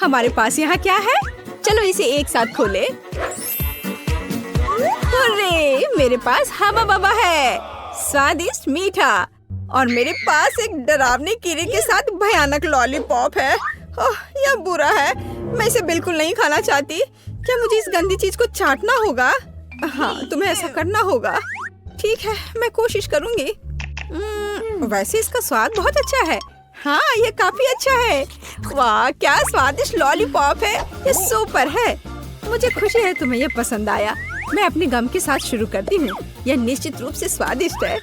हमारे पास यहाँ क्या है? चलो इसे एक साथ खोले। अरे मेरे पास हवा बवा है, स्वादिष्ट मीठा। और मेरे पास एक डरावने कीड़े के साथ भयानक लॉलीपॉप है। यह बुरा है, मैं इसे बिल्कुल नहीं खाना चाहती। क्या मुझे इस गंदी चीज को चाटना होगा? हाँ, तुम्हें ऐसा करना होगा। ठीक है, मैं कोशिश करूंगी। वैसे इसका स्वाद बहुत अच्छा है। हाँ, यह काफी अच्छा है। वाह, क्या स्वादिष्ट लॉलीपॉप है, ये सुपर है। मुझे खुशी है तुम्हें यह पसंद आया। मैं अपने गम के साथ शुरू करती हूँ। यह निश्चित रूप से स्वादिष्ट है।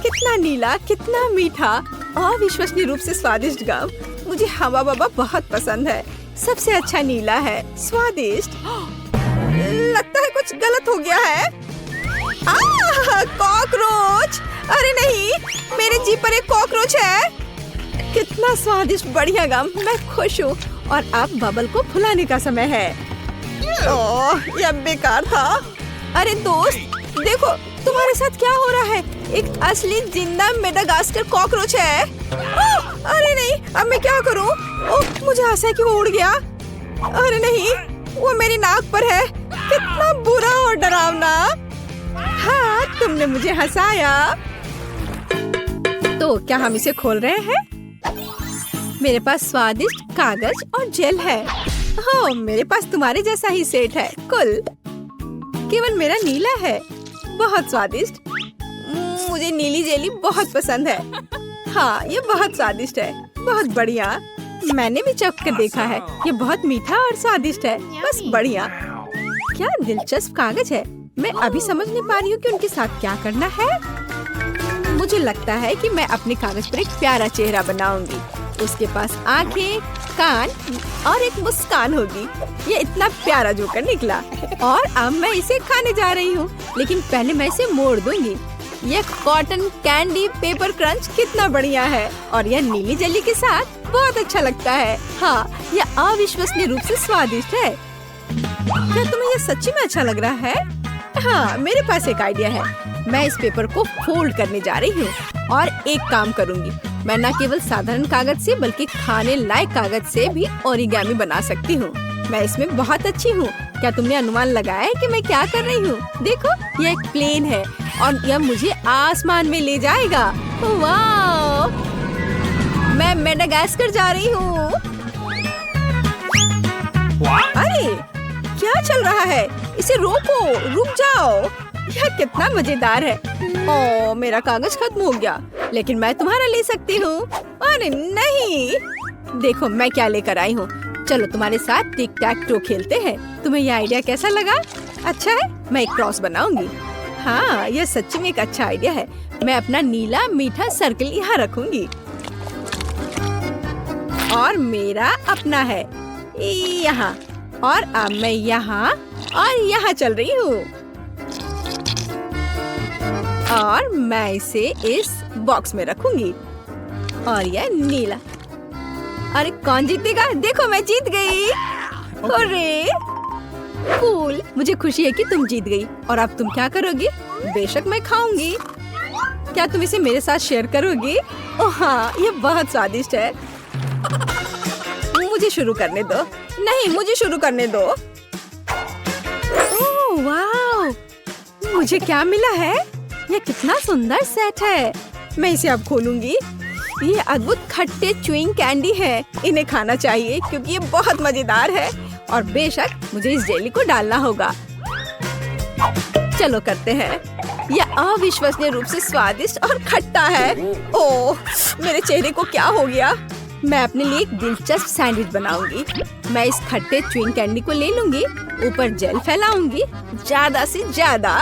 कितना नीला, कितना मीठा, अविश्वसनीय रूप से स्वादिष्ट गम। मुझे हवा बवा बहुत पसंद है। सबसे अच्छा नीला है, स्वादिष्ट। लगता है कुछ गलत हो गया है। कॉकरोच! अरे नहीं, मेरे जीभ पर एक कॉकरोच है। कितना स्वादिष्ट, बढ़िया गम। मैं खुश हूँ। और अब बबल को फुलाने का समय है। ओह, यह बेकार था। अरे दोस्त, देखो तुम्हारे साथ क्या हो रहा है। एक असली जिंदा मेडागास्कर कॉकरोच है। अरे नहीं, अब मैं क्या करूं? ओह, मुझे आशा है कि वो उड़ गया। अरे नहीं, वो मेरी नाक पर है। कितना बुरा और डरावना। हाँ, तुमने मुझे हंसाया। तो क्या हम इसे खोल रहे हैं? मेरे पास स्वादिष्ट कागज और जेल है। हाँ, मेरे पास तुम्हारे जैसा ही सेट है। कुल केवल मेरा नीला है। बहुत स्वादिष्ट। मुझे नीली जेली बहुत पसंद है। हाँ, ये बहुत स्वादिष्ट है। बहुत बढ़िया। मैंने भी चख कर देखा है। ये बहुत मीठा और स्वादिष्ट है। बस बढ़िया। क्या दिलचस्प कागज है। मैं अभी समझ नहीं पा रही हूँ कि उनके साथ क्या करना है। मुझे लगता है कि मैं अपने कागज पर एक प्यारा चेहरा बनाऊंगी। उसके पास आंखें, कान और एक मुस्कान होगी। ये इतना प्यारा जोकर निकला। और अब मैं इसे खाने जा रही हूँ, लेकिन पहले मैं इसे मोड़ दूंगी। यह कॉटन कैंडी पेपर क्रंच कितना बढ़िया है। और यह नीली जेली के साथ बहुत अच्छा लगता है। हाँ, यह अविश्वसनीय रूप से स्वादिष्ट है। क्या तुम्हें यह सच्ची में अच्छा लग रहा है? हाँ, मेरे पास एक आइडिया है। मैं इस पेपर को फोल्ड करने जा रही हूँ और एक काम करूँगी। मैं न केवल साधारण कागज से बल्कि खाने लायक कागज से भी ओरिगामी बना सकती हूँ। मैं इसमें बहुत अच्छी हूँ। क्या तुमने अनुमान लगाया है कि मैं क्या कर रही हूँ? देखो, यह एक प्लेन है और यह मुझे आसमान में ले जाएगा। वाह! मैं मेडागास्कर जा रही हूँ। अरे, क्या चल रहा है? इसे रोको, रुक जाओ। यह कितना मजेदार है। ओह, मेरा कागज खत्म हो गया, लेकिन मैं तुम्हारा ले सकती हूँ। अरे नहीं, देखो मैं क्या लेकर आई हूँ। चलो तुम्हारे साथ टिक टैक टो खेलते हैं। तुम्हें यह आइडिया कैसा लगा? अच्छा है, मैं एक क्रॉस बनाऊंगी। हाँ, यह सच्ची में एक अच्छा आइडिया है। मैं अपना नीला मीठा सर्कल यहाँ रखूंगी। और मेरा अपना है यहाँ। और अब मैं यहाँ और यहाँ चल रही हूँ। और मैं इसे इस बॉक्स में रखूंगी। और यह नीला। अरे कौन जीतेगा? देखो, मैं जीत गई। अरे कूल, मुझे खुशी है कि तुम जीत गई। और अब तुम क्या करोगी? बेशक मैं खाऊंगी। क्या तुम इसे मेरे साथ शेयर करोगी? ओह हाँ, ये बहुत स्वादिष्ट है। मुझे शुरू करने दो। नहीं, मुझे शुरू करने दो। ओह वाह, मुझे क्या मिला है? यह कितना सुंदर सेट है। मैं इसे अब खोलूंगी। ये अद्भुत खट्टे च्युइंग कैंडी है। इन्हें खाना चाहिए क्योंकि ये बहुत मजेदार है। और बेशक मुझे इस जेली को डालना होगा। चलो करते हैं। यह अविश्वसनीय रूप से स्वादिष्ट और खट्टा है। ओह, मेरे चेहरे को क्या हो गया? मैं अपने लिए एक दिलचस्प सैंडविच बनाऊंगी। मैं इस खट्टे च्युइंग कैंडी को ले लूंगी, ऊपर जेल फैलाऊंगी ज्यादा से ज्यादा।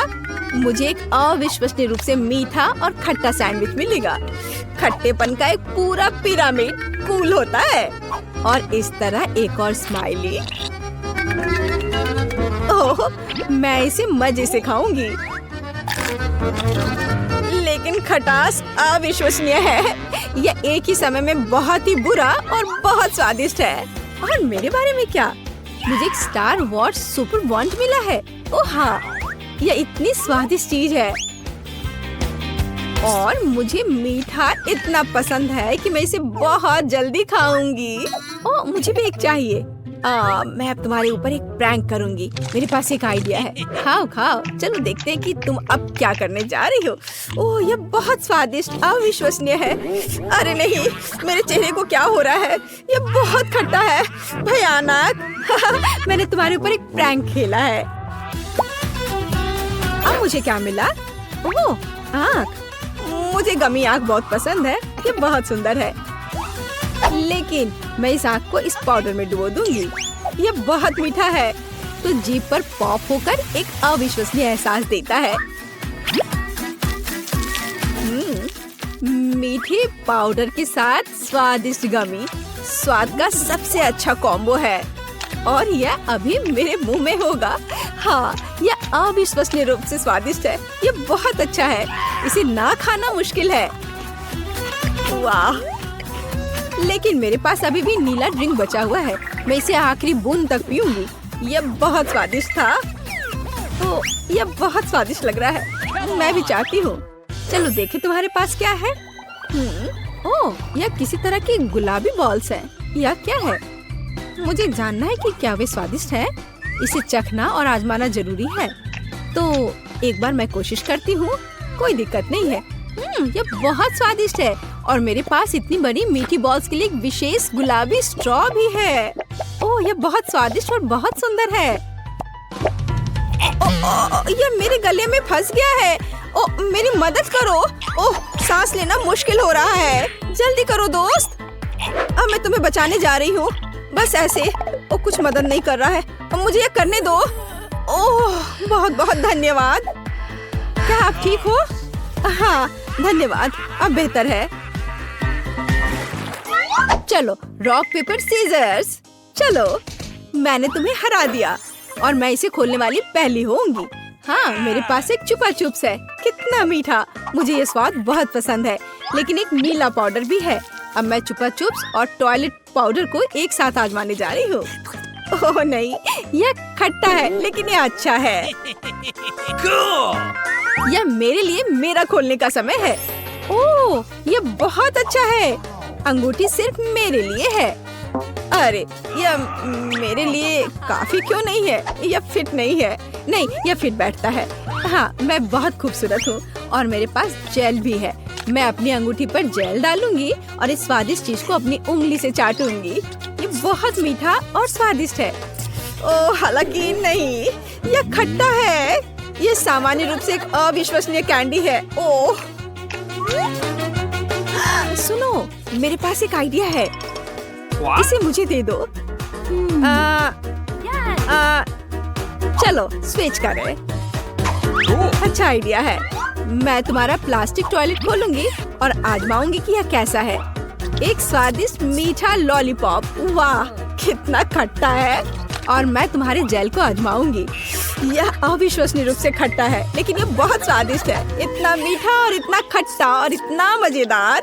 मुझे एक अविश्वसनीय रूप से मीठा और खट्टा सैंडविच मिलेगा। खट्टेपन का एक पूरा पिरामिड कूल होता है। और इस तरह एक और स्माइली। ओह, मैं इसे मजे से खाऊंगी। लेकिन खटास अविश्वसनीय है। यह एक ही समय में बहुत ही बुरा और बहुत स्वादिष्ट है। और मेरे बारे में क्या? मुझे एक स्टार वॉर्स सुपर बॉन्ड मिला है। ओह हाँ, यह इतनी स्वादिष्ट चीज है। और मुझे मीठा इतना पसंद है कि मैं इसे बहुत जल्दी खाऊंगी। ओह, मुझे भी एक चाहिए। मैं अब तुम्हारे ऊपर एक प्रैंक करूंगी। मेरे पास एक आइडिया है। खाओ खाओ, चलो देखते हैं कि तुम अब क्या करने जा रही हो। ओह, ये बहुत स्वादिष्ट, अविश्वसनीय है। अरे नहीं, मेरे चेहरे को क्या हो रहा है? ये बहुत खट्टा है, भयानक। मैंने तुम्हारे ऊपर एक प्रैंक खेला है। अब मुझे क्या मिला? ओह, आँख। मुझे गमी आँख बहुत पसंद है, ये बहुत सुंदर है। लेकिन मैं इस आँख को इस पाउडर में डुबो दूंगी। ये बहुत मीठा है, तो जीभ पर पॉप होकर एक अविश्वसनीय एहसास देता है। मीठे पाउडर के साथ स्वादिष्ट गमी स्वाद का सबसे अच्छा कॉम्बो है, और यह अभी मेरे मुंह में होगा। हाँ, यह अविश्वसनीय रूप से स्वादिष्ट है। ये बहुत अच्छा है, इसे ना खाना मुश्किल है। वाह! लेकिन मेरे पास अभी भी नीला ड्रिंक बचा हुआ है। मैं इसे आखिरी बूंद तक पीऊंगी। यह बहुत स्वादिष्ट था। ओह, यह बहुत स्वादिष्ट लग रहा है। मैं भी चाहती हूँ। चलो देखें तुम्हारे पास क्या है। ओह, यह किसी तरह की गुलाबी बॉल्स है। यह क्या है? मुझे जानना है कि क्या वे स्वादिष्ट है। इसे चखना और आजमाना जरूरी है। तो एक बार मैं कोशिश करती हूँ। कोई दिक्कत नहीं है। यह बहुत स्वादिष्ट है, और मेरे पास इतनी बड़ी मीठी बॉल्स के लिए एक विशेष गुलाबी स्ट्रॉ भी है। ओह, यह बहुत स्वादिष्ट और बहुत सुंदर है। यह मेरे गले में फंस गया है। ओह, मेरी मदद करो। ओह, सांस लेना मुश्किल हो रहा है। जल्दी करो दोस्त। अब मैं तुम्हें बचाने जा रही हूँ। बस ऐसे। ओह, कुछ मदद नहीं कर रहा है। अब मुझे यह करने दो। ओह, बहुत बहुत धन्यवाद। क्या आप ठीक हो? हाँ, धन्यवाद। अब बेहतर है। चलो, रॉक पेपर सीजर्स। चलो, मैंने तुम्हें हरा दिया, और मैं इसे खोलने वाली पहली होंगी। हाँ, मेरे पास एक चुपा चुप्स है। कितना मीठा! मुझे ये स्वाद बहुत पसंद है। लेकिन एक नीला पाउडर भी है। अब मैं चुपा चुप्स और टॉयलेट पाउडर को एक साथ आजमाने जा रही हूँ। ओह नहीं, यह खट्टा है, लेकिन यह अच्छा है। यह मेरे लिए मेरा खोलने का समय है। ओह, यह बहुत अच्छा है। अंगूठी सिर्फ मेरे लिए है। अरे, यह मेरे लिए काफी क्यों नहीं है? यह फिट नहीं है। नहीं, यह फिट बैठता है। हाँ, मैं बहुत खूबसूरत हूँ, और मेरे पास जेल भी है। मैं अपनी अंगूठी पर जेल डालूंगी और इस स्वादिष्ट चीज को अपनी उंगली से चाटूंगी। ये बहुत मीठा और स्वादिष्ट है। ओह, हालांकि नहीं, यह खट्टा है। ये सामान्य रूप से एक अविश्वसनीय कैंडी है। ओह, सुनो, मेरे पास एक आइडिया है। इसे मुझे दे दो। चलो स्विच करें। अच्छा आइडिया है। मैं तुम्हारा प्लास्टिक टॉयलेट खोलूंगी और आजमाऊंगी कि यह कैसा है। एक स्वादिष्ट मीठा लॉलीपॉप। वाह, कितना खट्टा है। और मैं तुम्हारे जेल को आजमाऊंगी। यह अविश्वसनीय रूप से खट्टा है, लेकिन यह बहुत स्वादिष्ट है। इतना मीठा और इतना खट्टा और इतना मजेदार।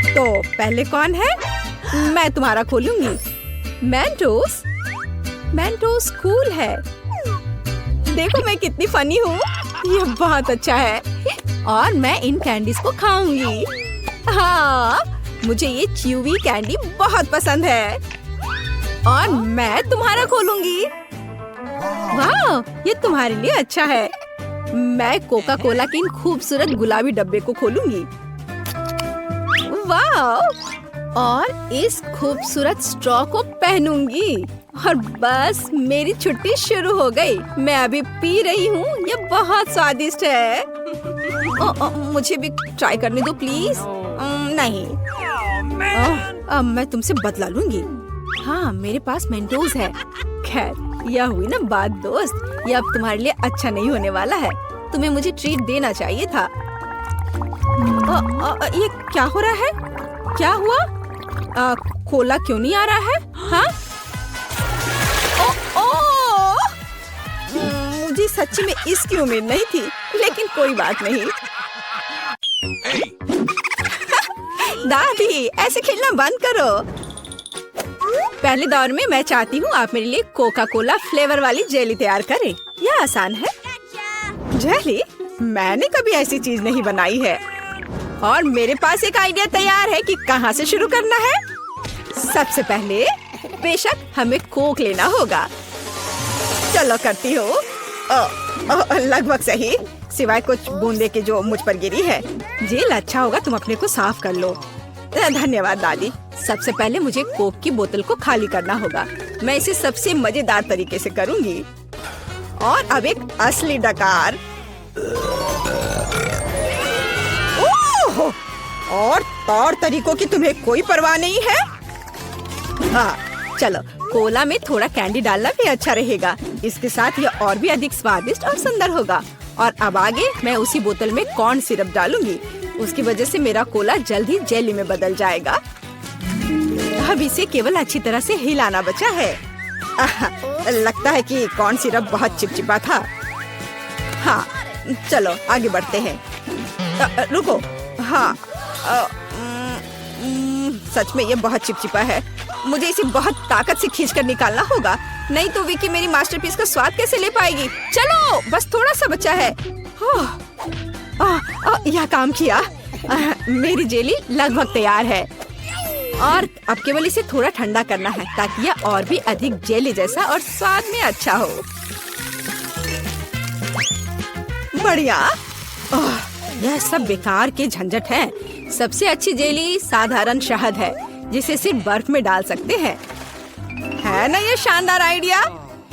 तो पहले कौन है? मैं तुम्हारा खोलूंगी। मेंटोस। मेंटोस कूल है। देखो मैं कितनी फनी हूँ। यह बहुत अच्छा है, और मैं इन कैंडीज को खाऊंगी। हाँ, मुझे ये च्यूवी कैंडी बहुत पसंद है। और मैं तुम्हारा खोलूंगी। वाह, ये तुम्हारे लिए अच्छा है। मैं कोका कोला के इन खूबसूरत गुलाबी डब्बे को खोलूंगी। वाह, और इस खूबसूरत स्ट्रॉ को पहनूंगी, और बस मेरी छुट्टी शुरू हो गई। मैं अभी पी रही हूँ। ये बहुत स्वादिष्ट है। मुझे भी ट्राई करने दो प्लीज। नहीं, अब मैं तुमसे बदला लूंगी। हाँ, मेरे पास मेंटोस है। खैर, यह हुई ना बात दोस्त। यह अब तुम्हारे लिए अच्छा नहीं होने वाला है। तुम्हें मुझे ट्रीट देना चाहिए था। ये क्या हो रहा है? क्या हुआ? कोला क्यों नहीं आ रहा है? हाँ? मुझे सच्ची में इसकी उम्मीद नहीं थी, लेकिन कोई बात नहीं। दादी, ऐसे खेलना बंद करो। पहले दौर में मैं चाहती हूँ आप मेरे लिए कोका कोला फ्लेवर वाली जेली तैयार करें। यह आसान है। जेली? मैंने कभी ऐसी चीज नहीं बनाई है। और मेरे पास एक आइडिया तैयार है कि कहाँ से शुरू करना है। सबसे पहले बेशक हमें कोक लेना होगा। चलो करती हूँ। लगभग सही, सिवाय कुछ बूंदे के जो मुझ पर गिरी है। जेल अच्छा होगा तुम अपने को साफ कर लो। धन्यवाद दादी। सबसे पहले मुझे कोक की बोतल को खाली करना होगा। मैं इसे सबसे मजेदार तरीके से करूंगी। और अब एक असली डकार। ओह! और तौर तरीकों की तुम्हें कोई परवाह नहीं है? चलो कोला में थोड़ा कैंडी डालना भी अच्छा रहेगा। इसके साथ यह और भी अधिक स्वादिष्ट और सुंदर होगा। और अब आगे मैं उसी बोतल में कॉर्न सिरप डालूंगी। उसकी वजह से मेरा कोला जल्द ही जेली में बदल जाएगा। अब इसे केवल अच्छी तरह से हिलाना बचा है। लगता है कि कॉर्न सिरप बहुत चिपचिपा था। हाँ, चलो आगे बढ़ते हैं। रुको, हाँ, सच में ये बहुत चिपचिपा है। मुझे इसे बहुत ताकत से खींचकर निकालना होगा, नहीं तो विकी मेरी मास्टरपीस का स्वाद कैसे ले पाएगी। चलो, बस थोड़ा सा बचा है। यह काम किया। मेरी जेली लगभग तैयार है और अब केवल इसे थोड़ा ठंडा करना है ताकि यह और भी अधिक जेली जैसा और स्वाद में अच्छा हो। बढ़िया। यह सब बेकार के झंझट है। सबसे अच्छी जेली साधारण शहद है जिसे सिर्फ बर्फ में डाल सकते हैं। है ना ये शानदार आइडिया?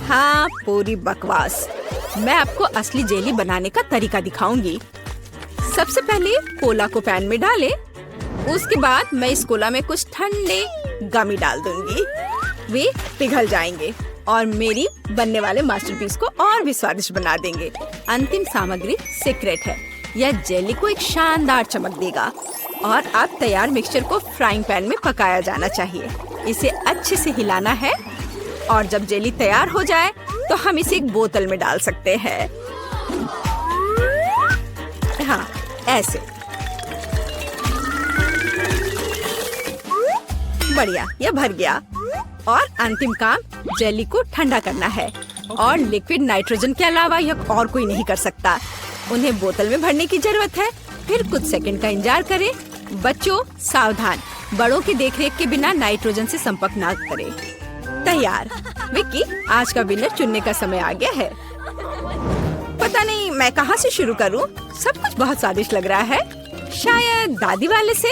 हाँ, पूरी बकवास। मैं आपको असली जेली बनाने का तरीका दिखाऊंगी। सबसे पहले कोला को पैन में डालें। उसके बाद मैं इस कोला में कुछ ठंडे गमी डाल दूंगी। वे पिघल जाएंगे और मेरी बनने वाले मास्टरपीस को और भी स्वादिष्ट बना देंगे। अंतिम सामग्री सीक्रेट है। यह जेली को एक शानदार चमक देगा। और अब तैयार मिक्सचर को फ्राइंग पैन में पकाया जाना चाहिए। इसे अच्छे से हिलाना है और जब जेली तैयार हो जाए तो हम इसे एक बोतल में डाल सकते हैं। हाँ, ऐसे। बढ़िया, यह भर गया। और अंतिम काम जेली को ठंडा करना है। और लिक्विड नाइट्रोजन के अलावा यह और कोई नहीं कर सकता। उन्हें बोतल में भरने की जरूरत है। फिर कुछ सेकंड का इंतजार करें। बच्चों सावधान, बड़ों की देखरेख के बिना नाइट्रोजन से संपर्क न करें। तैयार। विक्की, आज का विनर चुनने का समय आ गया है। पता नहीं मैं कहाँ से शुरू करूँ। सब कुछ बहुत स्वादिष्ट लग रहा है। शायद दादी वाले से।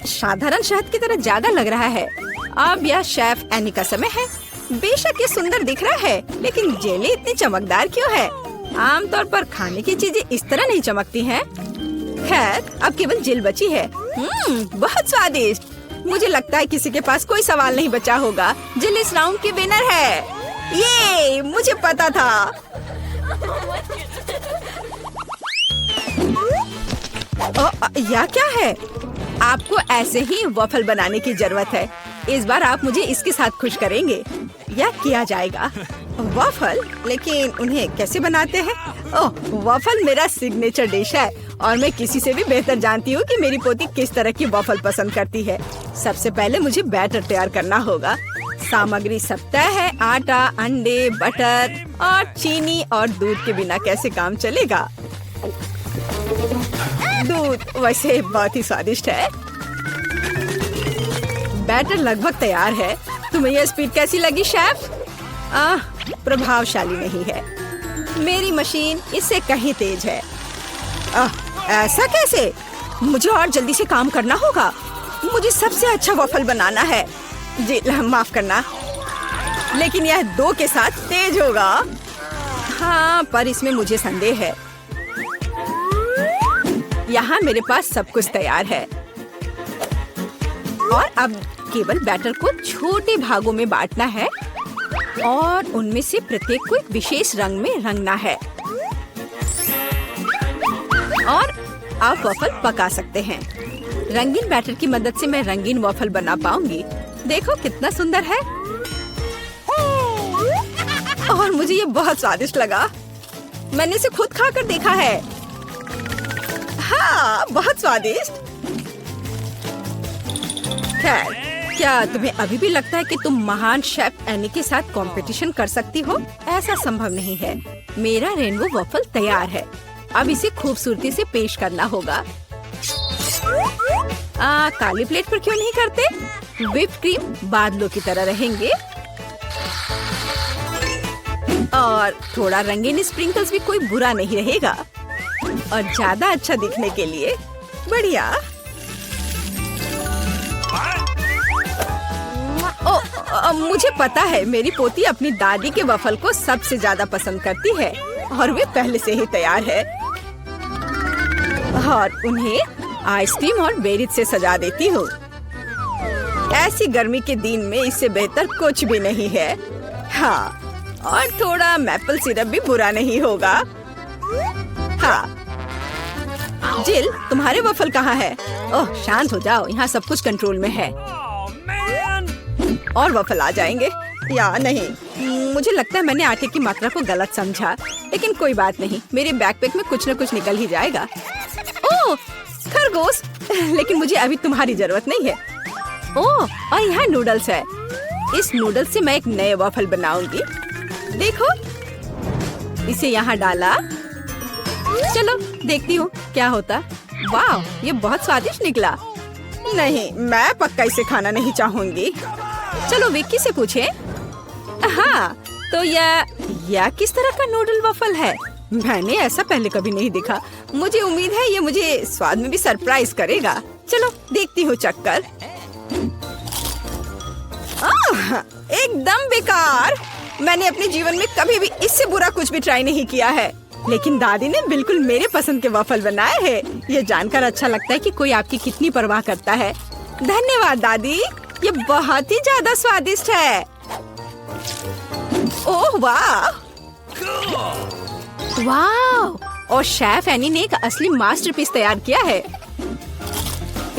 साधारण शहद की तरह ज्यादा लग रहा है। अब यह शेफ एनी का समय है। बेशक ये सुंदर दिख रहा है, लेकिन जेली इतनी चमकदार क्यों है? आमतौर पर खाने की चीजें इस तरह नहीं चमकती हैं। खैर, अब केवल जेल बची है। बहुत स्वादिष्ट। मुझे लगता है किसी के पास कोई सवाल नहीं बचा होगा। जेल इस राउंड की विनर है। ये मुझे पता था। यह क्या है? आपको ऐसे ही वॉफल बनाने की जरूरत है। इस बार आप मुझे इसके साथ खुश करेंगे। यह किया जाएगा। वॉफल? लेकिन उन्हें कैसे बनाते हैं? ओह, वॉफल मेरा सिग्नेचर डिश है और मैं किसी से भी बेहतर जानती हूँ कि मेरी पोती किस तरह की वॉफल पसंद करती है। सबसे पहले मुझे बैटर तैयार करना होगा। सामग्री सब तय है। आटा, अंडे, बटर और चीनी और दूध के बिना कैसे काम चलेगा? दूध वैसे बहुत ही स्वादिष्ट है। बैटर लगभग तैयार है। तुम्हें यह स्पीड कैसी लगी शेफ? प्रभावशाली नहीं है। मेरी मशीन इससे कहीं तेज है। ऐसा कैसे? मुझे और जल्दी से काम करना होगा। मुझे सबसे अच्छा वॉफल बनाना है। जी माफ करना, लेकिन यह 2 के साथ तेज होगा। हाँ, पर इसमें मुझे संदेह है। यहाँ मेरे पास सब कुछ तैयार है और अब केवल बैटर को छोटे भागों में बांटना है और उनमें से प्रत्येक को एक विशेष रंग में रंगना है। और आप वॉफल पका सकते हैं। रंगीन बैटर की मदद से मैं रंगीन वॉफल बना पाऊंगी। देखो कितना सुंदर है। और मुझे ये बहुत स्वादिष्ट लगा। मैंने इसे खुद खाकर देखा है। हाँ, बहुत स्वादिष्ट। खैर, क्या तुम्हें अभी भी लगता है कि तुम महान शेफ एनी के साथ कंपटीशन कर सकती हो? ऐसा संभव नहीं है। मेरा रेनबो वॉफल तैयार है। अब इसे खूबसूरती से पेश करना होगा। काली प्लेट पर क्यों नहीं करते? व्हिप क्रीम बादलों की तरह रहेंगे और थोड़ा रंगीन स्प्रिंकल्स भी कोई बुरा नहीं रहेगा और ज्यादा अच्छा दिखने के लिए बढ़िया। मुझे पता है मेरी पोती अपनी दादी के वफल को सबसे ज्यादा पसंद करती है और वे पहले से ही तैयार है और उन्हें आइसक्रीम और बेरीज से सजा देती हूँ। ऐसी गर्मी के दिन में इससे बेहतर कुछ भी नहीं है। हाँ, और थोड़ा मैपल सिरप भी बुरा नहीं होगा। हाँ, जिल तुम्हारे वफल कहाँ है? ओह शांत हो जाओ, यहाँ सब कुछ कंट्रोल में है। और वफल आ जाएंगे या नहीं? मुझे लगता है मैंने आटे की मात्रा को गलत समझा, लेकिन कोई बात नहीं, मेरे बैकपैक में कुछ न कुछ निकल ही जाएगा। ओह खरगोश, लेकिन मुझे अभी तुम्हारी जरूरत नहीं है। ओह और यहाँ नूडल्स है। इस नूडल्स से मैं एक नए वफल बनाऊंगी। देखो, इसे यहाँ डाला। चलो देखती हूँ क्या होता। वाह, ये बहुत स्वादिष्ट निकला। नहीं, मैं पक्का इसे खाना नहीं चाहूंगी। चलो विक्की से पूछे। हाँ, तो यह किस तरह का नूडल वफल है? मैंने ऐसा पहले कभी नहीं देखा। मुझे उम्मीद है ये मुझे स्वाद में भी सरप्राइज करेगा। चलो देखती हूँ चक्कर। एकदम बेकार। मैंने अपने जीवन में कभी भी इससे बुरा कुछ भी ट्राई नहीं किया है, लेकिन दादी ने बिल्कुल मेरे पसंद के वफल बनाए हैं। ये जानकर अच्छा लगता है कि कोई आपकी कितनी परवाह करता है। धन्यवाद दादी, ये बहुत ही ज्यादा स्वादिष्ट है। ओह वाह वाह, और शेफ एनी ने एक असली मास्टरपीस तैयार किया है।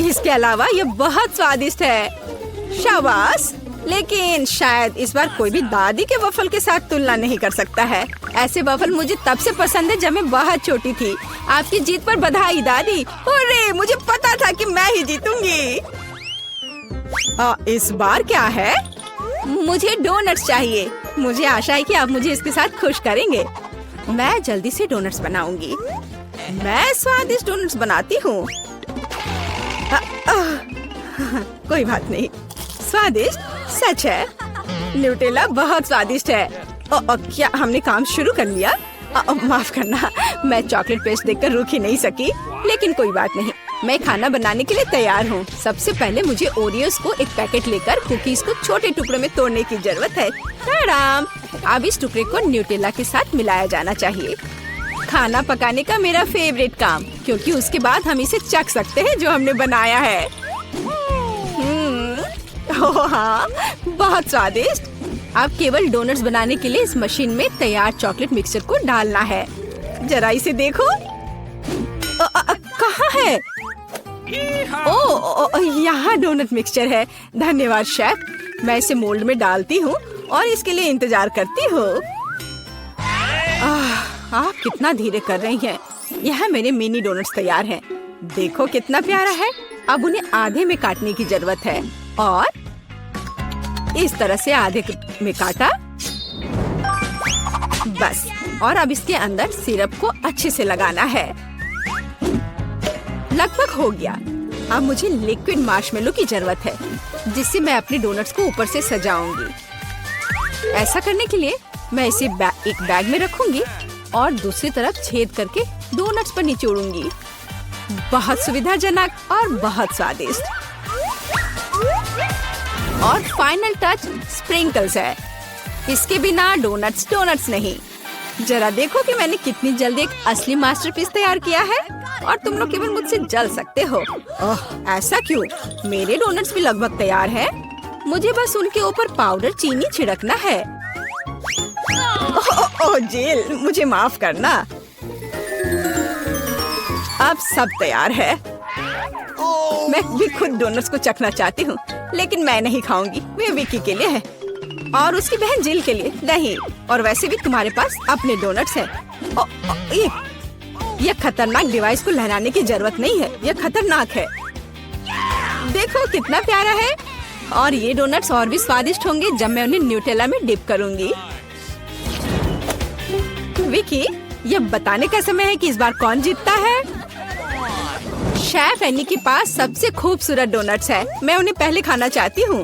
इसके अलावा ये बहुत स्वादिष्ट है। शाबाश, लेकिन शायद इस बार कोई भी दादी के वफल के साथ तुलना नहीं कर सकता है। ऐसे वफल मुझे तब से पसंद है जब मैं बहुत छोटी थी। आपकी जीत पर बधाई दादी। अरे मुझे पता था कि मैं ही जीतूंगी। इस बार क्या है? मुझे डोनट्स चाहिए। मुझे आशा है कि आप मुझे इसके साथ खुश करेंगे। मैं जल्दी से डोनट्स बनाऊंगी। मैं स्वादिष्ट डोनट्स बनाती हूँ। कोई बात नहीं, स्वादिष्ट सच है। न्यूटेला बहुत स्वादिष्ट है। क्या हमने काम शुरू कर लिया? माफ करना, मैं चॉकलेट पेस्ट देखकर रुक ही नहीं सकी, लेकिन कोई बात नहीं, मैं खाना बनाने के लिए तैयार हूँ। सबसे पहले मुझे ओरियोस को एक पैकेट लेकर कुकीज को छोटे टुकड़ों में तोड़ने की जरूरत है। आराम। अब इस टुकड़े को न्यूटेला के साथ मिलाया जाना चाहिए। खाना पकाने का मेरा फेवरेट काम, क्योंकि उसके बाद हम इसे चख सकते हैं जो हमने बनाया है। ओह हाँ, बहुत स्वादिष्ट। अब केवल डोनट्स बनाने के लिए इस मशीन में तैयार चॉकलेट मिक्सचर को डालना है। जरा इसे देखो। कहाँ है? ओह, यहाँ डोनट मिक्सचर है। धन्यवाद शेफ। मैं इसे मोल्ड में डालती हूँ और इसके लिए इंतजार करती हूँ। आप कितना धीरे कर रही हैं। यहाँ मेरे मिनी डोनट्स तैयार हैं। देखो कितना प्यारा है। अब उन्हें आधे में काटने की जरूरत है और इस तरह से आधे में काटा। बस, और अब इसके अंदर सिरप को अच्छे से लगाना है। लगभग हो गया। अब मुझे लिक्विड मार्शमेलो की जरूरत है, जिससे मैं अपने डोनट्स को ऊपर से सजाऊंगी। ऐसा करने के लिए मैं इसे एक बैग में रखूंगी और दूसरी तरफ छेद करके डोनट्स पर निचोड़ूंगी। बहुत सुविधाजनक और बहुत स्वादिष्ट। और फाइनल टच स्प्रिंकल्स है। इसके बिना डोनट्स डोनट्स नहीं। जरा देखो कि मैंने कितनी जल्दी एक असली मास्टरपीस तैयार किया है और तुम लोग केवल मुझसे जल सकते हो। ओह, ऐसा क्यों? मेरे डोनट्स भी लगभग तैयार हैं। मुझे बस उनके ऊपर पाउडर चीनी छिड़कना है। ओह जेल, मुझे माफ करना। अब सब तैयार है। मैं भी खुद डोनट्स को चखना चाहती हूँ, लेकिन मैं नहीं खाऊंगी। वे विकी के लिए है और उसकी बहन जिल के लिए नहीं। और वैसे भी तुम्हारे पास अपने डोनट्स हैं। ये खतरनाक डिवाइस को लहराने की जरूरत नहीं है। यह खतरनाक है। देखो कितना प्यारा है। और ये डोनट्स और भी स्वादिष्ट होंगे जब मैं उन्हें न्यूटेला में डिप करूंगी। विकी, यह बताने का समय है कि इस बार कौन जीतता है। शेफ एनी के पास सबसे खूबसूरत डोनट्स है। मैं उन्हें पहले खाना चाहती हूँ।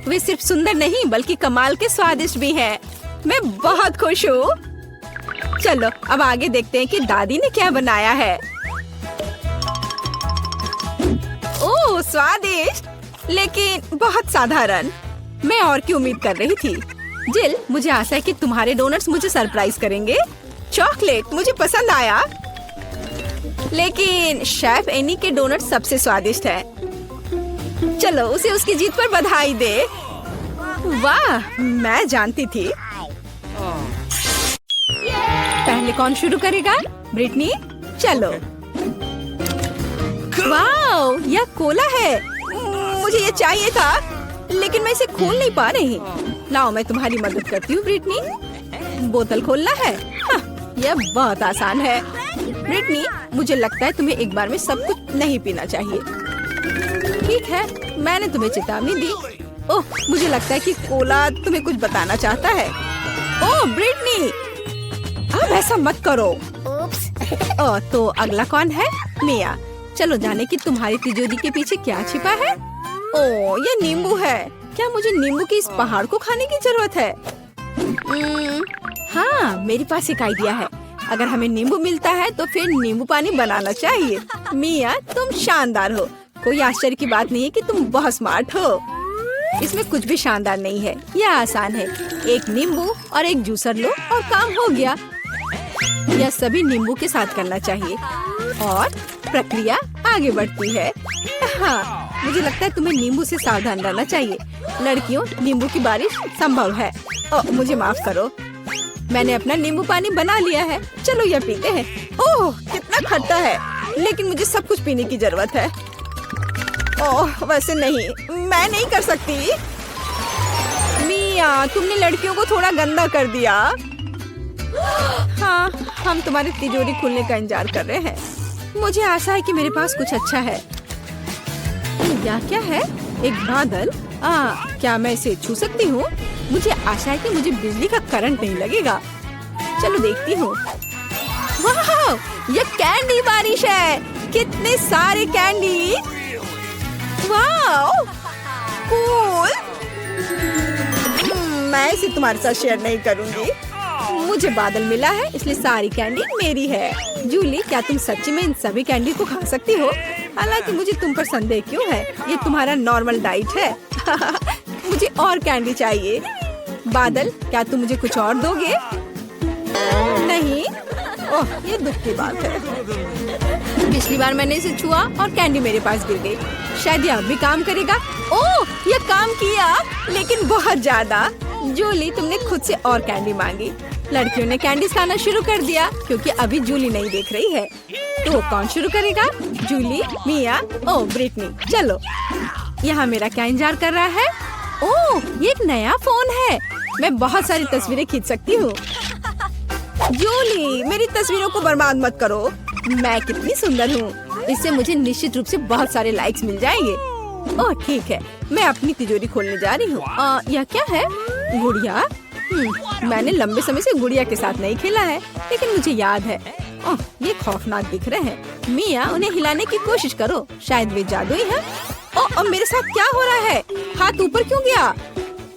वे सिर्फ सुंदर नहीं बल्कि कमाल के स्वादिष्ट भी हैं। मैं बहुत खुश हूँ। चलो अब आगे देखते हैं कि दादी ने क्या बनाया है। ओह स्वादिष्ट, लेकिन बहुत साधारण। मैं और की उम्मीद कर रही थी। जिल, मुझे आशा है कि तुम्हारे डोनट्स मुझे सरप्राइज करेंगे। चॉकलेट मुझे पसंद आया, लेकिन शेफ एनी के डोनट सबसे स्वादिष्ट है। चलो उसे उसकी जीत पर बधाई दे। वाह, मैं जानती थी। पहले कौन शुरू करेगा? ब्रिटनी, चलो। वाह, यह कोला है। मुझे ये चाहिए था, लेकिन मैं इसे खोल नहीं पा रही। लाओ मैं तुम्हारी मदद करती हूँ ब्रिटनी। बोतल खोलना है। हाँ, यह बहुत आसान है। ब्रिटनी, मुझे लगता है तुम्हें एक बार में सब कुछ नहीं पीना चाहिए। ठीक है, मैंने तुम्हें चेतावनी दी। ओह, मुझे लगता है कि कोला तुम्हें कुछ बताना चाहता है। ओह ब्रिटनी, अब ऐसा मत करो। ओह, तो अगला कौन है? मिया। चलो जाने कि तुम्हारी तिजोरी के पीछे क्या छिपा है। ओह, ये नींबू है। क्या मुझे नींबू के इस पहाड़ को खाने की जरूरत है? हाँ, मेरे पास एक आइडिया है। अगर हमें नींबू मिलता है तो फिर नींबू पानी बनाना चाहिए। मिया, तुम शानदार हो। कोई आश्चर्य की बात नहीं है कि तुम बहुत स्मार्ट हो। इसमें कुछ भी शानदार नहीं है, यह आसान है। एक नींबू और एक जूसर लो और काम हो गया। यह सभी नींबू के साथ करना चाहिए और प्रक्रिया आगे बढ़ती है। हाँ, मुझे लगता है तुम्हें नींबू से सावधान रहना चाहिए। लड़कियों, नींबू की बारिश संभव है। ओह, मुझे माफ करो। मैंने अपना नींबू पानी बना लिया है। चलो यह पीते हैं। ओह, कितना खट्टा है, लेकिन मुझे सब कुछ पीने की जरूरत है। ओह, वैसे नहीं, मैं नहीं कर सकती। मिया, तुमने लड़कियों को थोड़ा गंदा कर दिया। हाँ, हम तुम्हारी तिजोरी खुलने का इंतजार कर रहे हैं। मुझे आशा है कि मेरे पास कुछ अच्छा है। यह क्या है? एक बादल। क्या मैं इसे छू सकती हूँ? मुझे आशा है कि मुझे बिजली का करंट नहीं लगेगा। चलो देखती हूँ। वाह, यह कैंडी बारिश है। कितने सारे कैंडी। वाह, कूल। मैं इसे तुम्हारे साथ शेयर नहीं करूँगी। मुझे बादल मिला है, इसलिए सारी कैंडी मेरी है। जूली, क्या तुम सच्ची में इन सभी कैंडी को खा सकती हो? हालांकि मुझे तुम पर संदेह क्यों है? ये तुम्हारा नॉर्मल डाइट है। मुझे और कैंडी चाहिए। बादल, क्या तुम मुझे कुछ और दोगे? नहीं। ओह, ये दुख की बात है। पिछली बार मैंने इसे छुआ और कैंडी मेरे पास गिर गई। शायद यह भी काम करेगा। ओह, यह काम किया, लेकिन बहुत ज्यादा। जूली, तुमने खुद से और कैंडी मांगी। लड़कियों ने कैंडी खाना शुरू कर दिया क्योंकि अभी जूली नहीं देख रही है। तो कौन शुरू करेगा? जूली, मिया, ओह ब्रिटनी। चलो, यहाँ मेरा क्या इंतजार कर रहा है? ओह, ये एक नया फोन है। मैं बहुत सारी तस्वीरें खींच सकती हूँ। जूली, मेरी तस्वीरों को बर्बाद मत करो। मैं कितनी सुंदर हूँ। इससे मुझे निश्चित रूप से बहुत सारे लाइक्स मिल जाएंगे। ओह ठीक है, मैं अपनी तिजोरी खोलने जा रही हूँ। यह क्या है? गुड़िया। मैंने लंबे समय से गुड़िया के साथ नहीं खेला है, लेकिन मुझे याद है। ओह, ये खौफनाक दिख रहे हैं। मिया, उन्हें हिलाने की कोशिश करो, शायद वे जादुई हैं। ओह, मेरे साथ क्या हो रहा है? हाथ ऊपर क्यों गया?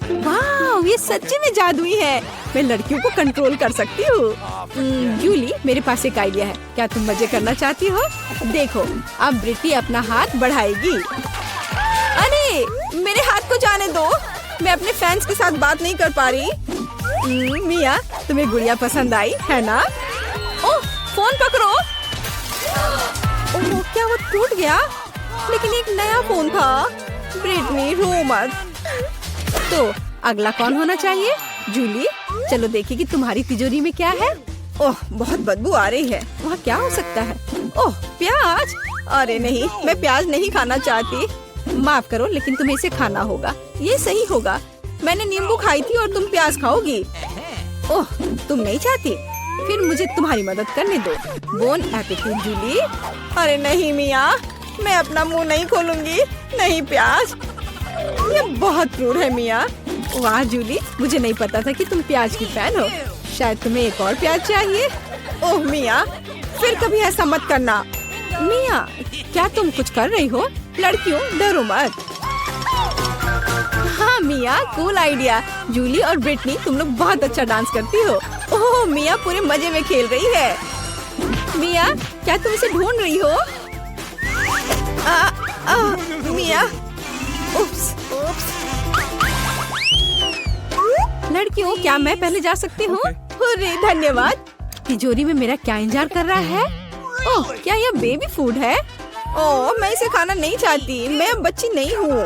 वाह, ये सच्ची में जादुई है। मैं लड़कियों को कंट्रोल कर सकती हूँ। जूली, मेरे पास एक आइडिया है। क्या तुम मजे करना चाहती हो? देखो, अब ब्रिटी अपना हाथ बढ़ाएगी। अरे, मेरे हाथ को जाने दो। मैं अपने फैंस के साथ बात नहीं कर पा रही। मिया, तुम्हें गुड़िया पसंद आई है ना? ओह, फोन पकड़ो। ओह, क्या वो टूट गया? लेकिन एक नया फोन था। ब्रिटनी, रो मत। तो अगला कौन होना चाहिए? जूली, चलो देखिए कि तुम्हारी तिजोरी में क्या है। ओह, बहुत बदबू आ रही है। वहाँ क्या हो सकता है? ओह, प्याज। अरे नहीं, मैं प्याज नहीं खाना चाहती। माफ करो, लेकिन तुम्हें इसे खाना होगा। ये सही होगा। मैंने नींबू खाई थी और तुम प्याज खाओगी। ओह, तुम नहीं चाहती? फिर मुझे तुम्हारी मदद करने दो। Bon appetit Julie. अरे नहीं मिया, मैं अपना मुंह नहीं खोलूंगी। नहीं प्याज, ये बहुत क्रूर है मिया। वाह जूली, मुझे नहीं पता था कि तुम प्याज की फैन हो। शायद तुम्हें एक और प्याज चाहिए। ओह मिया, फिर कभी ऐसा मत करना। मिया, क्या तुम कुछ कर रही हो? लड़कियों डरो मत। हाँ मिया, कूल आइडिया। जूली और ब्रिटनी, तुम लोग बहुत अच्छा डांस करती हो। ओह मिया पूरे मजे में खेल रही है। मिया, क्या तुम इसे ढूंढ रही हो? मिया, उप्स। लड़कियों, क्या मैं पहले जा सकती हूँ? अरे धन्यवाद। तिजोरी में मेरा क्या इंतजार कर रहा है? ओह, क्या यह बेबी फूड है? ओह, मैं इसे खाना नहीं चाहती। मैं अब बच्ची नहीं हूँ।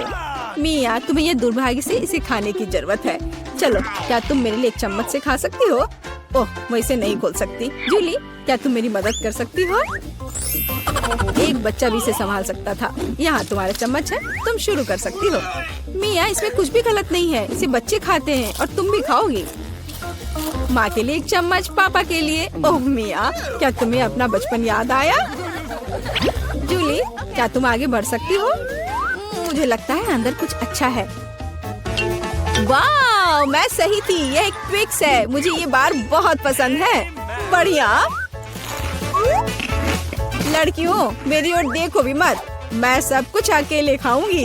मिया, तुम्हें यह दुर्भाग्य से इसे खाने की जरूरत है। चलो, क्या तुम मेरे लिए एक चम्मच से खा सकती हो? ओह, मैं इसे नहीं खोल सकती। जूली, क्या तुम मेरी मदद कर सकती हो? एक बच्चा भी इसे संभाल सकता था। यहाँ तुम्हारा चम्मच है, तुम शुरू कर सकती हो। मिया, इसमें कुछ भी गलत नहीं है। इसे बच्चे खाते हैं और तुम भी खाओगी। माँ के लिए एक चम्मच, पापा के लिए। ओह मिया, क्या तुम्हें अपना बचपन याद आया? जूली, क्या तुम आगे बढ़ सकती हो? मुझे लगता है अंदर कुछ अच्छा है। वाह, मैं सही थी। यह एक ट्विक्स है। मुझे ये बार बहुत पसंद है। बढ़िया। लड़कियों, मेरी ओर देखो भी मत। मैं सब कुछ अकेले खाऊंगी।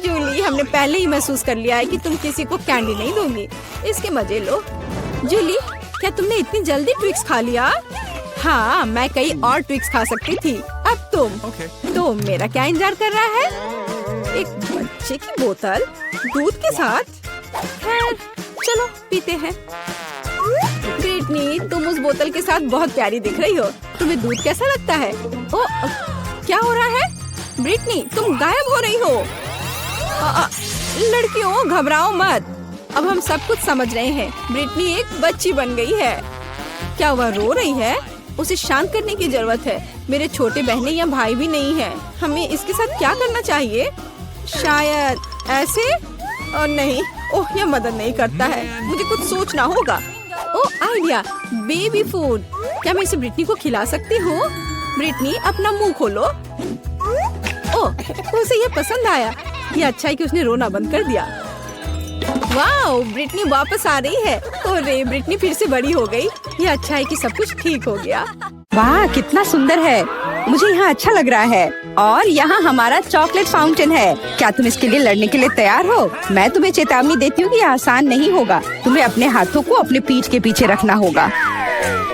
जूली, हमने पहले ही महसूस कर लिया है कि तुम किसी को कैंडी नहीं दोगी। इसके मजे लो। जूली, क्या तुमने इतनी जल्दी ट्विक्स खा लिया? हाँ, मैं कई और ट्विक्स खा सकती थी। अब तुम तो मेरा क्या इंतजार कर रहा है? एक बच्चे की बोतल दूध के साथ? खैर, चलो पीते हैं। ब्रिटनी, तुम उस बोतल के साथ बहुत प्यारी दिख रही हो। तुम्हें दूध कैसा लगता है? ओ, क्या हो रहा है? ब्रिटनी, तुम गायब हो रही हो। लड़कियों, घबराओ मत। अब हम सब कुछ समझ रहे हैं। ब्रिटनी एक बच्ची बन गई है। क्या वह रो रही है? उसे शांत करने की जरूरत है। मेरे छोटे बहनें या भाई भी नहीं है। हमें इसके साथ क्या करना चाहिए? शायद ऐसे? और नहीं, ओह, यह मदद नहीं करता है। मुझे कुछ सोचना होगा। ओह, आइडिया, बेबी फूड। क्या मैं इसे ब्रिटनी को खिला सकती हूँ? ब्रिटनी, अपना मुंह खोलो। ओह, उसे यह पसंद आया। ये अच्छा है कि उसने रोना बंद कर दिया। वाह, ब्रिटनी वापस आ रही है। अरे, ब्रिटनी फिर से बड़ी हो गई। ये अच्छा है कि सब कुछ ठीक हो गया। वाह, कितना सुंदर है। मुझे यहाँ अच्छा लग रहा है। और यहाँ हमारा चॉकलेट फाउंटेन है। क्या तुम इसके लिए लड़ने के लिए तैयार हो? मैं तुम्हें चेतावनी देती हूँ कि यह आसान नहीं होगा। तुम्हें अपने हाथों को अपने पीठ के पीछे रखना होगा।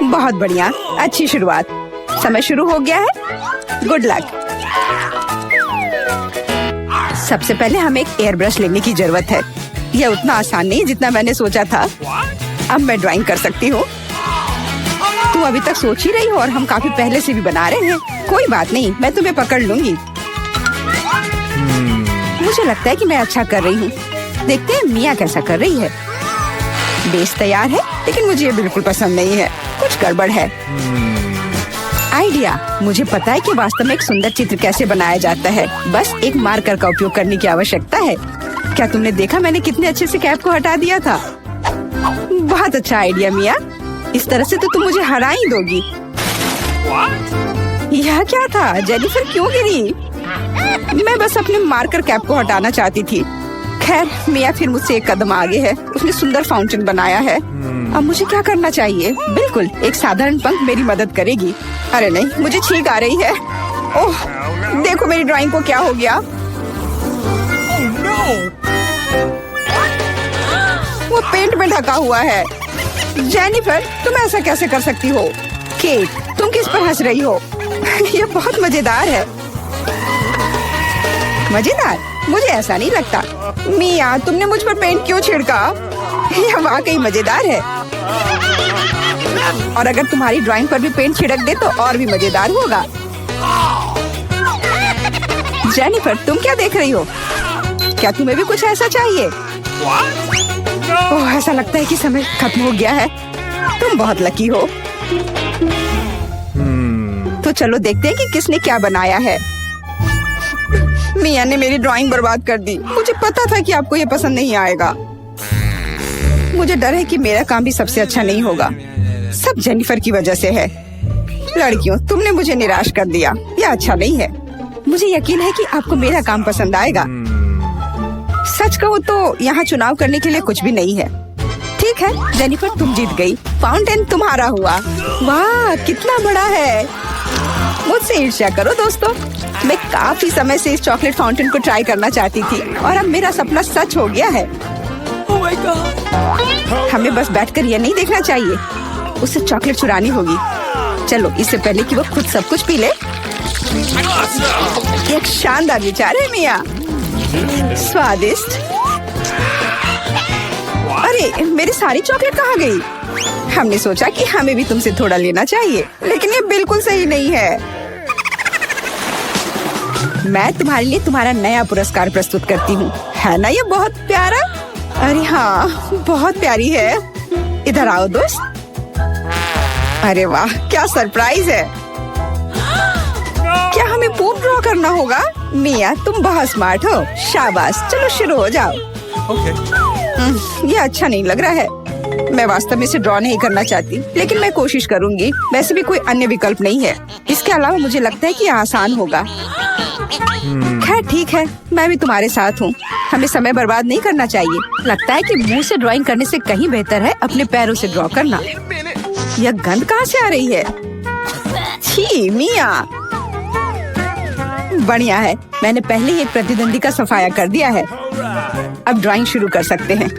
बहुत बढ़िया, अच्छी शुरुआत। समय शुरू हो गया है। Good luck. सबसे पहले हमें एक एयर ब्रश लेने की जरूरत है। यह उतना आसान नहीं जितना मैंने सोचा था। अब मैं ड्राइंग कर सकती हूँ। तुम अभी तक सोच ही रही हो और हम काफी पहले से भी बना रहे हैं। कोई बात नहीं, मैं तुम्हें पकड़ लूंगी। मुझे लगता है कि मैं अच्छा कर रही हूँ। देखते हैं मिया कैसा कर रही है। बेस तैयार है, लेकिन मुझे ये बिल्कुल पसंद नहीं है। कुछ गड़बड़ है। आइडिया, मुझे पता है कि वास्तव में एक सुंदर चित्र कैसे बनाया जाता है। बस एक मार्कर का उपयोग करने की आवश्यकता है। क्या तुमने देखा मैंने कितने अच्छे से कैप को हटा दिया था? बहुत अच्छा आइडिया मिया। इस तरह से तो तुम मुझे हरा ही दोगी। यह क्या था? जेनिफर क्यों गिरी? मैं बस अपने मार्कर कैप को हटाना चाहती थी। खैर, मिया फिर मुझसे एक कदम आगे है। उसने सुंदर फाउंटेन बनाया है। अब मुझे क्या करना चाहिए? बिल्कुल, एक साधारण पंख मेरी मदद करेगी। अरे नहीं, मुझे छींक आ रही है। ओह, देखो मेरी ड्राइंग को क्या हो गया। वो पेंट में ढका हुआ है। जेनिफर, तुम ऐसा कैसे कर सकती हो? केट, तुम किस पर हंस रही हो? यह बहुत मजेदार है। मजेदार? मुझे ऐसा नहीं लगता। मिया, तुमने मुझ पर पेंट क्यों छिड़का? यह वाकई मजेदार है। और अगर तुम्हारी ड्राइंग पर भी पेंट छिड़क दे तो और भी मजेदार होगा। जेनिफर, तुम क्या देख रही हो? क्या तुम्हें भी कुछ ऐसा चाहिए? ओह, ऐसा लगता है कि समय खत्म हो गया है। तुम बहुत लकी हो। तो चलो देखते हैं कि किसने क्या बनाया है। मिया ने मेरी ड्राइंग बर्बाद कर दी। मुझे पता था कि आपको ये पसंद नहीं आएगा। मुझे डर है कि मेरा काम भी सबसे अच्छा नहीं होगा। सब जेनिफर की वजह से है। लड़कियों, तुमने मुझे निराश कर दिया। यह अच्छा नहीं है। मुझे यकीन है कि आपको मेरा काम पसंद आएगा। सच कहूँ तो यहाँ चुनाव करने के लिए कुछ भी नहीं है। ठीक है जेनिफर, तुम जीत गई। फाउंटेन तुम्हारा हुआ। वाह, कितना बड़ा है। मुझसे ईर्ष्या करो दोस्तों। मैं काफी समय से इस चॉकलेट फाउंटेन को ट्राई करना चाहती थी और अब मेरा सपना सच हो गया है। Oh my God! हमें बस बैठकर ये नहीं देखना चाहिए, उसे चॉकलेट चुरानी होगी। चलो इससे पहले कि वो खुद सब कुछ पी ले। एक शानदार विचार है मिया। स्वादिष्ट। अरे मेरी सारी चॉकलेट कहाँ गई? हमने सोचा कि हमें भी तुमसे थोड़ा लेना चाहिए, लेकिन ये बिल्कुल सही नहीं है। मैं तुम्हारे लिए तुम्हारा नया पुरस्कार प्रस्तुत करती हूँ। है ना ये बहुत प्यारा? अरे हाँ, बहुत प्यारी है। इधर आओ दोस्त। अरे वाह, क्या सरप्राइज है। क्या हमें पूप ड्रॉ करना होगा? मिया तुम बहुत स्मार्ट हो। शाबाश, चलो शुरू हो जाओ। ये अच्छा नहीं लग रहा है। मैं वास्तव में इसे ड्रॉ नहीं करना चाहती, लेकिन मैं कोशिश करूंगी। वैसे भी कोई अन्य विकल्प नहीं है। इसके अलावा मुझे लगता है कि आसान होगा। खैर ठीक है, मैं भी तुम्हारे साथ हूँ। हमें समय बर्बाद नहीं करना चाहिए। लगता है कि मुंह से ड्राइंग करने से कहीं बेहतर है अपने पैरों से ड्रॉ करना। यह गंध कहाँ से आ रही है? छी मिया। बढ़िया है, मैंने पहले ही एक प्रतिद्वंदी का सफाया कर दिया है। अब ड्राइंग शुरू कर सकते हैं।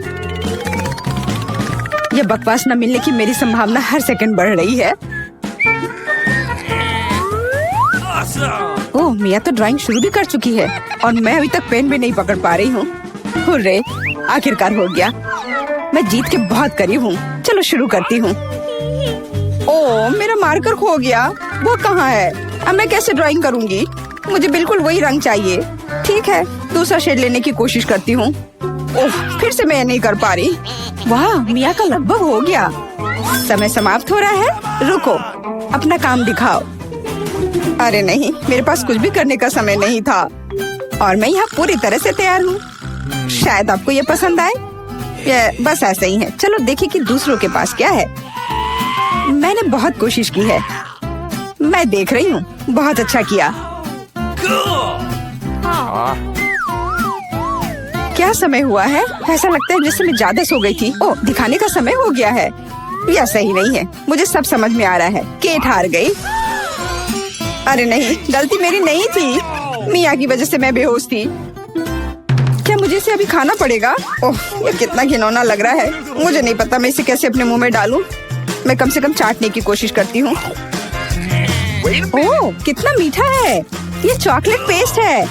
यह बकवास न मिलने की मेरी संभावना हर सेकंड बढ़ रही है। ओह, मिया तो ड्राइंग शुरू भी कर चुकी है और मैं अभी तक पेन भी नहीं पकड़ पा रही हूँ। हुर्रे, आखिरकार हो गया। मैं जीत के बहुत करीब हूँ। चलो शुरू करती हूँ। ओह, मेरा मार्कर खो गया। वो कहाँ है? अब मैं कैसे ड्राइंग करूँगी? मुझे बिल्कुल वही रंग चाहिए। ठीक है, दूसरा शेड लेने की कोशिश करती हूँ। ओह, फिर से मैं नहीं कर पा रही। वाह, मिया का लगभग हो गया। समय समाप्त हो रहा है। रुको, अपना काम दिखाओ। अरे नहीं, मेरे पास कुछ भी करने का समय नहीं था और मैं यहाँ पूरी तरह से तैयार हूँ। शायद आपको ये पसंद आए। ये बस ऐसा ही है। चलो देखें कि दूसरों के पास क्या है। मैंने बहुत कोशिश की है। मैं देख रही हूँ। बहुत अच्छा किया। क्या समय हुआ है? ऐसा लगता है जैसे मैं ज्यादा सो गई थी। ओह, दिखाने का समय हो गया है। यह सही नहीं है। मुझे सब समझ में आ रहा है। केट हार गई। अरे नहीं, गलती मेरी नहीं थी। मिया की वजह से मैं बेहोश थी। क्या मुझे इसे अभी खाना पड़ेगा? ओह, ये कितना घिनौना लग रहा है। मुझे नहीं पता मैं इसे कैसे अपने मुंह में डालूं। मैं कम से कम चाटने की कोशिश करती हूँ। ओह, कितना मीठा है। ये चॉकलेट पेस्ट है।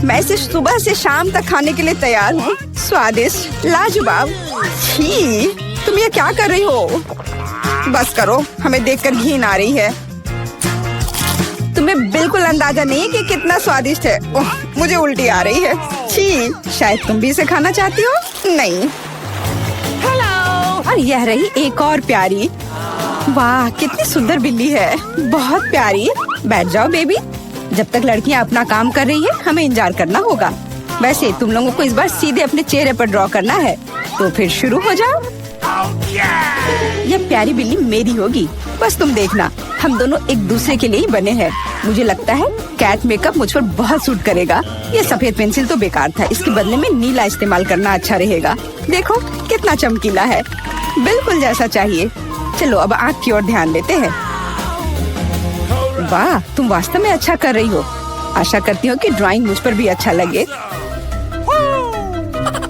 मैं इसे सुबह से शाम तक खाने के लिए तैयार हूँ। स्वादिष्ट, लाजवाब। छी, तुम ये क्या कर रही हो? बस करो, हमें देखकर घिन आ रही है। तुम्हें बिल्कुल अंदाजा नहीं है कि कितना स्वादिष्ट है। ओह, मुझे उल्टी आ रही है। छी, शायद तुम भी इसे खाना चाहती हो? नहीं। हेलो। और यह रही एक और प्यारी। वाह, कितनी सुंदर बिल्ली है। बहुत प्यारी। बैठ जाओ बेबी। जब तक लड़कियां अपना काम कर रही है, हमें इंतजार करना होगा। वैसे तुम लोगों को इस बार सीधे अपने चेहरे पर ड्रॉ करना है, तो फिर शुरू हो जाओ। यह प्यारी बिल्ली मेरी होगी। बस तुम देखना, हम दोनों एक दूसरे के लिए ही बने हैं। मुझे लगता है कैट मेकअप मुझ पर बहुत सूट करेगा। ये सफेद पेंसिल तो बेकार था। इसके बदले में नीला इस्तेमाल करना अच्छा रहेगा। देखो कितना चमकीला है। बिल्कुल जैसा चाहिए। चलो अब आँख की ओर ध्यान देते हैं। वाह, तुम वास्तव में अच्छा कर रही हो। आशा करती हूँ कि ड्राइंग मुझ पर भी अच्छा लगे।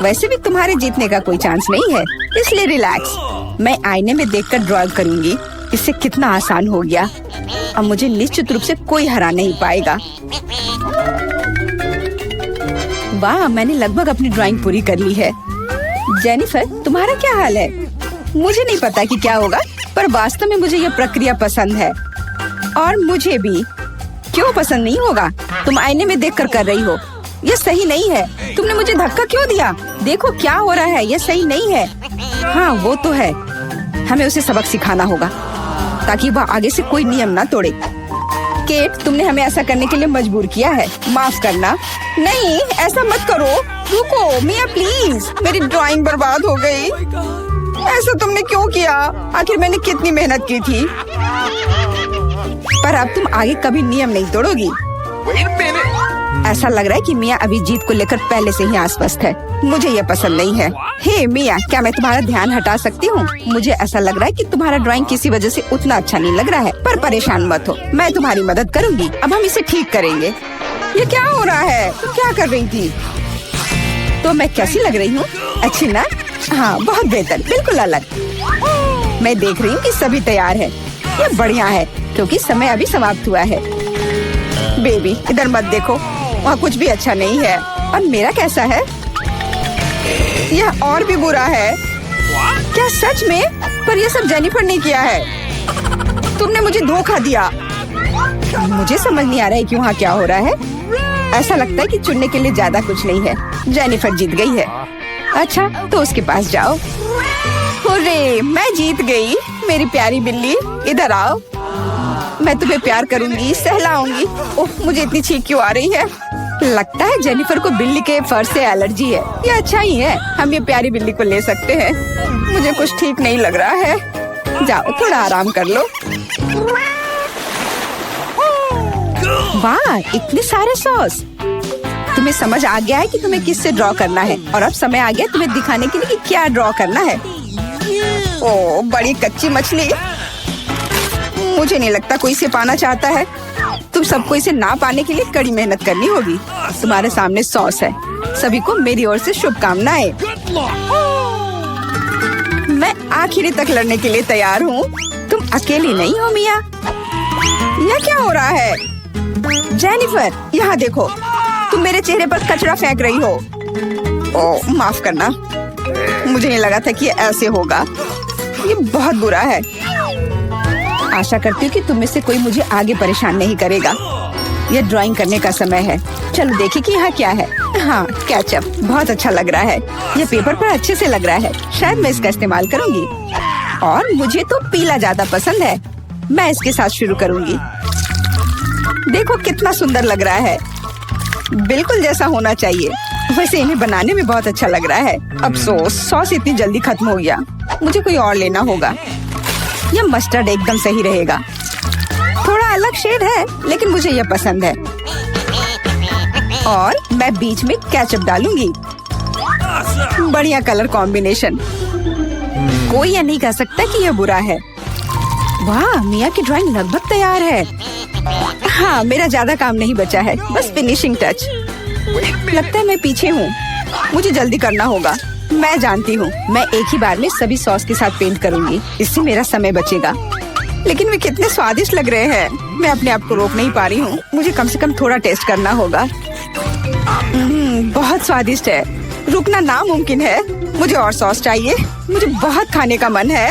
वैसे भी तुम्हारे जीतने का कोई चांस नहीं है, इसलिए रिलैक्स। मैं आईने में देखकर ड्रॉ करूंगी। इससे कितना आसान हो गया। अब मुझे निश्चित रूप से कोई हरा नहीं पाएगा। वाह, मैंने लगभग अपनी ड्राइंग पूरी कर ली है। जेनिफर, तुम्हारा क्या हाल है? मुझे नहीं पता कि क्या होगा, पर वास्तव में मुझे यह प्रक्रिया पसंद है। और मुझे भी। क्यों पसंद नहीं होगा? तुम आईने में देखकर कर रही हो। यह सही नहीं है। तुमने मुझे धक्का क्यों दिया? देखो क्या हो रहा है। यह सही नहीं है। हाँ, वो तो है। हमें उसे सबक सिखाना होगा ताकि वह आगे से कोई नियम ना तोड़े। केट, तुमने हमें ऐसा करने के लिए मजबूर किया है। माफ करना। नहीं, ऐसा मत करो। रुको मिया, प्लीज। मेरी ड्राइंग बर्बाद हो गई। ऐसा तुमने क्यों किया? आखिर मैंने कितनी मेहनत की थी। पर अब तुम आगे कभी नियम नहीं तोड़ोगी। ऐसा लग रहा है कि मिया अभी जीत को लेकर पहले से ही आश्वस्त है। मुझे ये पसंद नहीं है। हे मिया, क्या मैं तुम्हारा ध्यान हटा सकती हूँ? मुझे ऐसा लग रहा है कि तुम्हारा ड्राइंग किसी वजह से उतना अच्छा नहीं लग रहा है, पर परेशान मत हो, मैं तुम्हारी मदद करूँगी। अब हम इसे ठीक करेंगे। ये क्या हो रहा है? तुम क्या कर रही थी? तो मैं कैसी लग रही हूँ? अच्छी ना? हाँ, बहुत बेहतर, बिल्कुल अलग। मैं देख रही हूँ कि सभी तैयार है। ये बढ़िया है क्योंकि समय अभी समाप्त हुआ है। बेबी, इधर मत देखो, वहाँ कुछ भी अच्छा नहीं है। और मेरा कैसा है? यह और भी बुरा है। क्या सच में? पर यह सब जेनिफर ने किया है। तुमने मुझे धोखा दिया। मुझे समझ नहीं आ रहा है कि वहाँ क्या हो रहा है। ऐसा लगता है कि चुनने के लिए ज्यादा कुछ नहीं है। जेनिफर जीत गई है। अच्छा, तो उसके पास जाओ। हुर्रे, मैं जीत गई। मेरी प्यारी बिल्ली, इधर आओ। मैं तुम्हें प्यार करूंगी, सहलाऊंगी। ओह, मुझे इतनी छींक क्यों आ रही है? लगता है जेनिफर को बिल्ली के फर से एलर्जी है। ये अच्छा ही है, हम ये प्यारी बिल्ली को ले सकते हैं। मुझे कुछ ठीक नहीं लग रहा है। जाओ, थोड़ा आराम कर लो। वाह, इतने सारे सॉस। तुम्हें समझ आ गया है कि तुम्हें किससे ड्रॉ करना है, और अब समय आ गया तुम्हें दिखाने के लिए कि क्या ड्रॉ करना है। ओह, बड़ी कच्ची मछली। मुझे नहीं लगता कोई इसे पाना चाहता है। तुम सबको इसे ना पाने के लिए कड़ी मेहनत करनी होगी। तुम्हारे सामने सॉस है। सभी को मेरी ओर से शुभकामनाएं। मैं आखिरी तक लड़ने के लिए तैयार हूँ। तुम अकेली नहीं हो मिया। यह क्या हो रहा है? जेनिफर, यहाँ देखो, तुम मेरे चेहरे पर कचरा फेंक रही हो। ओह, माफ करना, मुझे नहीं लगा था कि ऐसे होगा। ये बहुत बुरा है। आशा करती हूँ कि तुम में से कोई मुझे आगे परेशान नहीं करेगा। ये ड्राइंग करने का समय है। चलो देखिए कि यहाँ क्या है। हाँ, केचप बहुत अच्छा लग रहा है। ये पेपर पर अच्छे से लग रहा है। शायद मैं इसका इस्तेमाल करूँगी। और मुझे तो पीला ज्यादा पसंद है। मैं इसके साथ शुरू करूँगी। देखो कितना सुंदर लग रहा है, बिल्कुल जैसा होना चाहिए। वैसे इन्हें बनाने में बहुत अच्छा लग रहा है। अफसोस, सॉस इतनी जल्दी खत्म हो गया। मुझे कोई और लेना होगा। यह मस्टर्ड एकदम सही रहेगा। थोड़ा अलग शेड है, लेकिन मुझे यह पसंद है। और मैं बीच में केचप डालूंगी। बढ़िया कलर कॉम्बिनेशन। कोई यह नहीं कह सकता कि यह बुरा है। वाह, मिया की ड्राइंग लगभग तैयार है। हाँ, मेरा ज्यादा काम नहीं बचा है, बस फिनिशिंग टच। लगता है मैं पीछे हूँ। मुझे जल्दी करना होगा। मैं जानती हूँ, मैं एक ही बार में सभी सॉस के साथ पेंट करूँगी। इससे मेरा समय बचेगा। लेकिन वे कितने स्वादिष्ट लग रहे हैं। मैं अपने आप को रोक नहीं पा रही हूँ। मुझे कम से कम थोड़ा टेस्ट करना होगा। बहुत स्वादिष्ट है। रुकना नामुमकिन है। मुझे और सॉस चाहिए। मुझे बहुत खाने का मन है।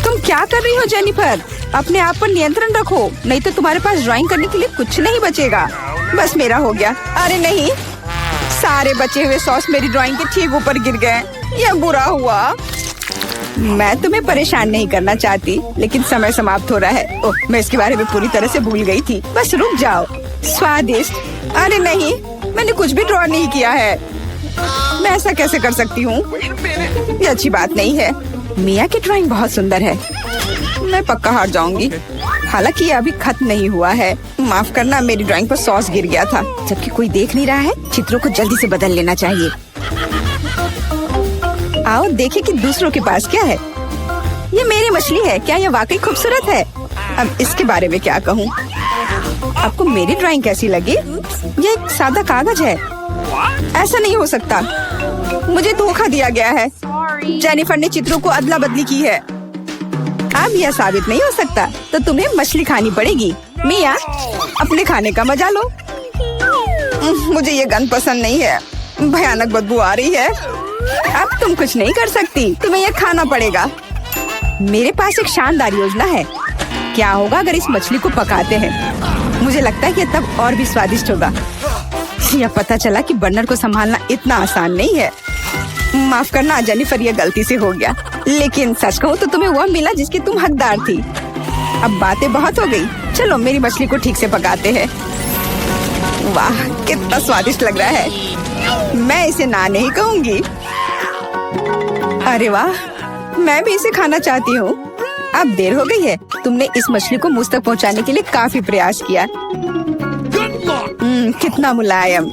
तुम क्या कर रही हो जेनिफर? अपने आप पर नियंत्रण रखो, नहीं तो तुम्हारे पास ड्राइंग करने के लिए कुछ नहीं बचेगा। बस मेरा हो गया। अरे नहीं, सारे बचे हुए सॉस मेरी ड्राइंग के ठीक ऊपर गिर गए। यह बुरा हुआ। मैं तुम्हें परेशान नहीं करना चाहती, लेकिन समय समाप्त हो रहा है। ओह, मैं इसके बारे में पूरी तरह से भूल गई थी। बस रुक जाओ। स्वादिष्ट। अरे नहीं, मैंने कुछ भी ड्रॉ नहीं किया है। मैं ऐसा कैसे कर सकती हूँ? ये अच्छी बात नहीं है। मिया की ड्राइंग बहुत सुंदर है। मैं पक्का हार जाऊंगी। हालांकि ये अभी खत्म नहीं हुआ है। माफ करना, मेरी ड्राइंग पर सॉस गिर गया था। जबकि कोई देख नहीं रहा है, चित्रों को जल्दी से बदल लेना चाहिए। आओ देखें कि दूसरों के पास क्या है। ये मेरी मछली है। क्या ये वाकई खूबसूरत है? अब इसके बारे में क्या कहूँ? आपको मेरी ड्राइंग कैसी लगी? ये एक सादा कागज है। ऐसा नहीं हो सकता। मुझे धोखा दिया गया है। जेनिफर ने चित्रों को अदला बदली की है। अब यह साबित नहीं हो सकता, तो तुम्हें मछली खानी पड़ेगी। मिया, अपने खाने का मजा लो। मुझे ये गंध पसंद नहीं है। भयानक बदबू आ रही है। अब तुम कुछ नहीं कर सकती, तुम्हें यह खाना पड़ेगा। मेरे पास एक शानदार योजना है। क्या होगा अगर इस मछली को पकाते हैं? मुझे लगता है कि तब और भी स्वादिष्ट होगा। यह पता चला कि बर्नर को संभालना इतना आसान नहीं है। माफ करना जेनिफर, यह गलती से हो गया। लेकिन सच कहूँ तो तुम्हें वह मिला जिसकी तुम हकदार थी। अब बातें बहुत हो गई। चलो मेरी मछली को ठीक से पकाते हैं। वाह, कितना स्वादिष्ट लग रहा है। मैं इसे ना नहीं कहूँगी। अरे वाह, मैं भी इसे खाना चाहती हूँ। अब देर हो गई है। तुमने इस मछली को मुझ तक पहुंचाने के लिए काफी प्रयास किया। कितना मुलायम।